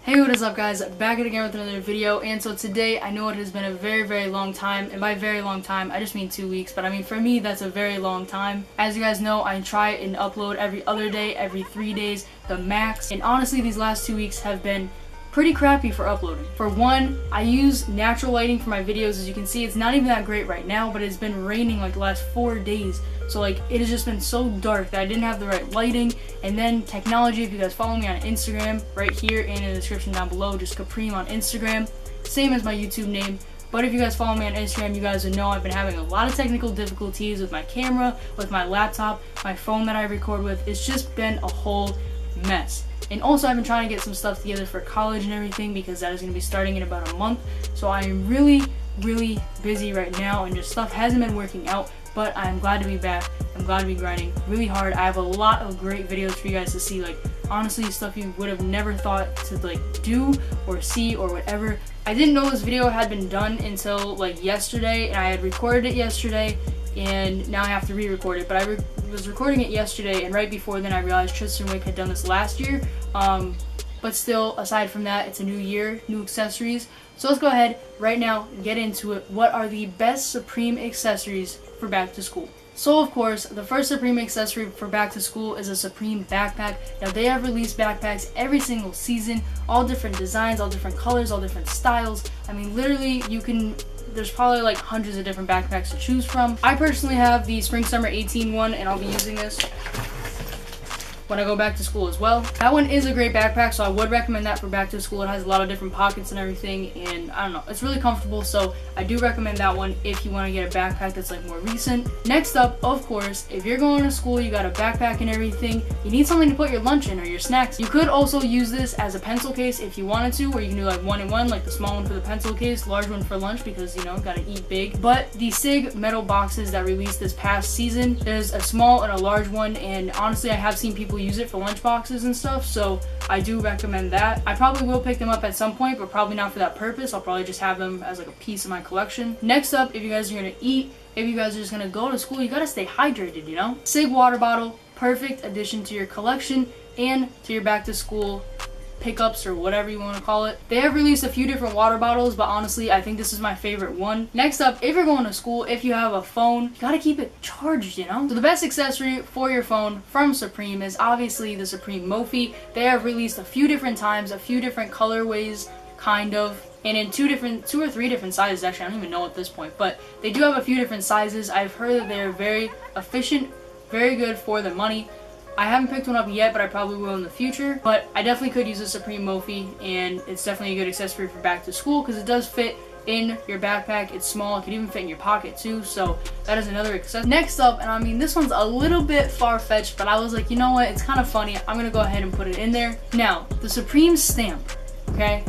Hey, what is up guys, back at again with another video. And so today, I know it has been a very long time, and by very long time I just mean 2 weeks, but I mean for me that's a very long time. As you guys know, I try and upload every other day, every 3 days the max, and honestly these last 2 weeks have been pretty crappy for uploading. For one, I use natural lighting for my videos. As you can see, it's not even that great right now, but it's been raining like the last 4 days. So like it has just been so dark that I didn't have the right lighting. And then technology, if you guys follow me on Instagram, right here and in the description down below, just Kapreme on Instagram, same as my YouTube name. But if you guys follow me on Instagram, you guys would know I've been having a lot of technical difficulties with my camera, with my laptop, my phone that I record with. It's just been a whole mess. And also I've been trying to get some stuff together for college and everything, because that is going to be starting in about a month. So I am really busy right now, and just stuff hasn't been working out. But I'm glad to be back. I'm glad to be grinding really hard. I have a lot of great videos for you guys to see. Like honestly, stuff you would have never thought to like do or see or whatever. I didn't know this video had been done until like yesterday, and I had recorded it yesterday, and now I have to re-record it. But I was recording it yesterday, and right before then I realized Tristan Wick had done this last year. But still, aside from that, it's a new year, new accessories. So let's go ahead right now and get into it. What are the best Supreme accessories for back to school? So of course, the first Supreme accessory for back to school is a Supreme backpack. Now they have released backpacks every single season, all different designs, all different colors, all different styles. I mean literally there's probably like hundreds of different backpacks to choose from. I personally have the Spring Summer 18 one, and I'll be using this when I go back to school as well. That one is a great backpack, so I would recommend that for back to school. It has a lot of different pockets and everything, and I don't know, it's really comfortable, so I do recommend that one if you want to get a backpack that's like more recent. Next up, of course, if you're going to school, you got a backpack and everything, you need something to put your lunch in or your snacks. You could also use this as a pencil case if you wanted to, where you can do like 1-in-1, like the small one for the pencil case, large one for lunch, because you know, gotta eat big. But the SIG metal boxes that released this past season, there's a small and a large one, and honestly I have seen people use it for lunch boxes and stuff, so I do recommend that. I probably will pick them up at some point, but probably not for that purpose. I'll probably just have them as like a piece of my collection. Next up, if you guys are gonna eat, if you guys are just gonna go to school, you gotta stay hydrated, you know? SIG water bottle, perfect addition to your collection and to your back to school pickups or whatever you want to call it. They have released a few different water bottles, but honestly I think this is my favorite one. Next up, if you're going to school, if you have a phone, you gotta keep it charged, you know? So the best accessory for your phone from Supreme is obviously the Supreme Mophie. They have released a few different times, a few different colorways, kind of, and in two or three different sizes. Actually, I don't even know at this point, but they do have a few different sizes. I've heard that they're very efficient, very good for the money. I haven't picked one up yet, but I probably will in the future. But I definitely could use a Supreme Mophie, and it's definitely a good accessory for back to school because it does fit in your backpack. It's small, it could even fit in your pocket too, so that is another accessory. Next up, and I mean this one's a little bit far-fetched, but I was like, you know what, it's kind of funny, I'm gonna go ahead and put it in there. Now, the Supreme stamp, okay?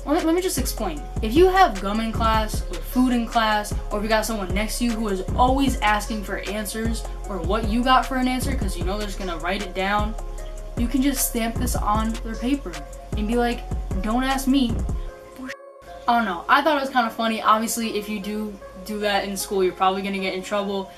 Let me just explain. If you have gum in class, or food in class, or if you got someone next to you who is always asking for answers, or what you got for an answer, because you know they're just gonna write it down, you can just stamp this on their paper and be like, don't ask me. I don't know, I thought it was kind of funny. Obviously, if you do that in school, you're probably gonna get in trouble.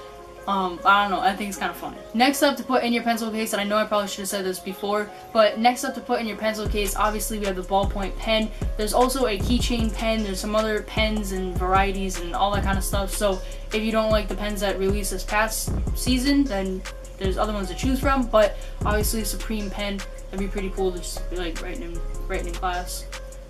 I don't know, I think it's kind of funny. Next up to put in your pencil case, and I know I probably should have said this before, but next up to put in your pencil case, obviously we have the ballpoint pen. There's also a keychain pen, there's some other pens and varieties and all that kind of stuff, so if you don't like the pens that released this past season, then there's other ones to choose from, but obviously a Supreme pen, that'd be pretty cool to just be like writing in class,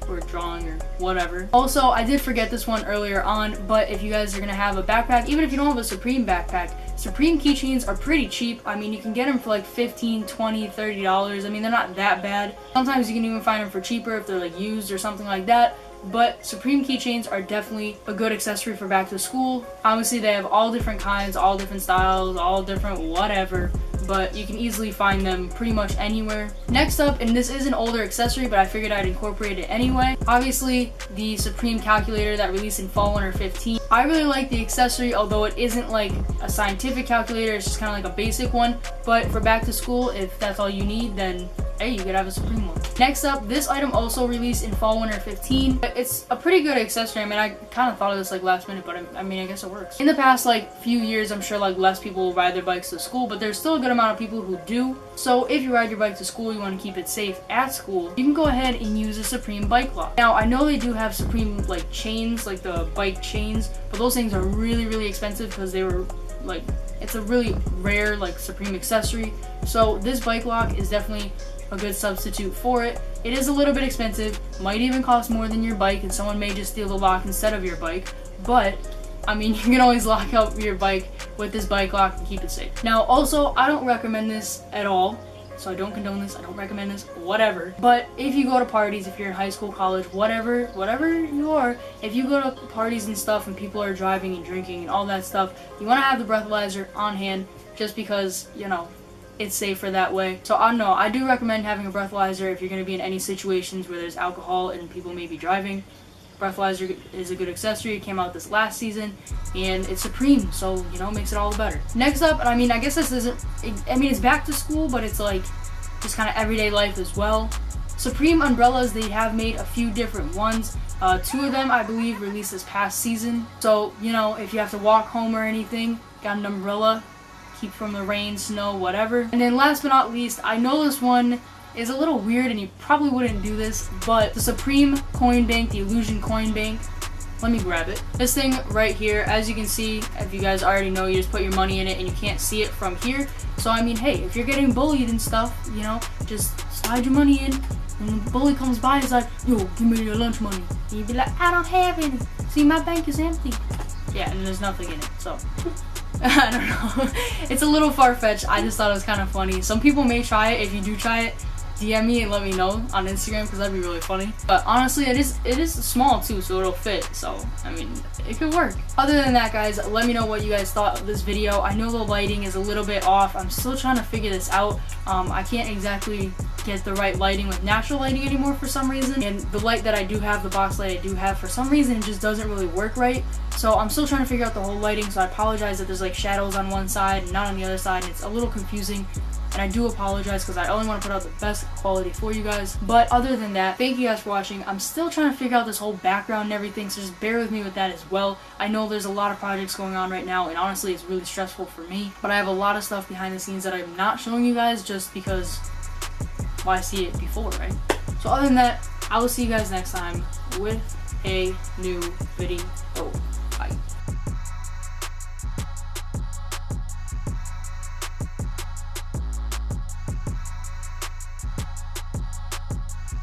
or drawing or whatever. Also, I did forget this one earlier on, but if you guys are gonna have a backpack, even if you don't have a Supreme backpack, Supreme keychains are pretty cheap. I mean, you can get them for like $15, $20, $30. I mean, they're not that bad. Sometimes you can even find them for cheaper if they're like used or something like that. But Supreme keychains are definitely a good accessory for back to school. Obviously, they have all different kinds, all different styles, all different whatever, but you can easily find them pretty much anywhere. Next up, and this is an older accessory, but I figured I'd incorporate it anyway, obviously the Supreme calculator that released in fall winter 15. I really like the accessory, although it isn't like a scientific calculator, it's just kind of like a basic one, but for back to school, if that's all you need, then hey, you could have a Supreme one. Next up, this item also released in fall winter 15. It's a pretty good accessory. I mean, I kind of thought of this like last minute, but I mean, I guess it works. In the past like few years, I'm sure like less people will ride their bikes to school, but there's still a good amount of people who do. So if you ride your bike to school, you want to keep it safe at school, you can go ahead and use a Supreme bike lock. Now, I know they do have Supreme like chains, like the bike chains, but those things are really expensive because they were like, it's a really rare like Supreme accessory. So this bike lock is definitely a good substitute for it. It is a little bit expensive, might even cost more than your bike, and someone may just steal the lock instead of your bike, but I mean, you can always lock up your bike with this bike lock and keep it safe. Now also, I don't recommend this at all, so I don't condone this, I don't recommend this, whatever. But if you go to parties, if you're in high school, college, whatever you are, if you go to parties and stuff and people are driving and drinking and all that stuff, you want to have the breathalyzer on hand just because, you know, it's safer that way. So I don't know, I do recommend having a breathalyzer if you're going to be in any situations where there's alcohol and people may be driving. Breathalyzer is a good accessory. It came out this last season and it's Supreme, so you know, makes it all the better. Next up, and I mean, I guess this isn't, I mean, it's back to school, but it's like just kind of everyday life as well. Supreme umbrellas, they have made a few different ones. 2 of them I believe released this past season, so you know, if you have to walk home or anything, got an umbrella, keep from the rain, snow, whatever. And then last but not least, I know this one is a little weird and you probably wouldn't do this, but the Supreme coin bank, the Illusion coin bank, let me grab it. This thing right here, as you can see, if you guys already know, you just put your money in it and you can't see it from here. So I mean, hey, if you're getting bullied and stuff, you know, just slide your money in, and the bully comes by and is like, yo, give me your lunch money. And you'd be like, I don't have any. See, my bank is empty. Yeah, and there's nothing in it, so I don't know. It's a little far-fetched. I just thought it was kind of funny. Some people may try it. If you do try it, DM me and let me know on Instagram because that'd be really funny. But honestly, it is small too, so it'll fit. So I mean, it could work. Other than that, guys, let me know what you guys thought of this video. I know the lighting is a little bit off. I'm still trying to figure this out. I can't exactly get the right lighting with natural lighting anymore for some reason, and the light that I do have, the box light I do have, for some reason it just doesn't really work right. So I'm still trying to figure out the whole lighting, so I apologize that there's like shadows on one side and not on the other side, and it's a little confusing. And I do apologize because I only want to put out the best quality for you guys. But other than that, thank you guys for watching. I'm still trying to figure out this whole background and everything, so just bear with me with that as well. I know there's a lot of projects going on right now, and honestly, it's really stressful for me. But I have a lot of stuff behind the scenes that I'm not showing you guys just because, well, I see it before, right? So other than that, I will see you guys next time with a new video. Bye.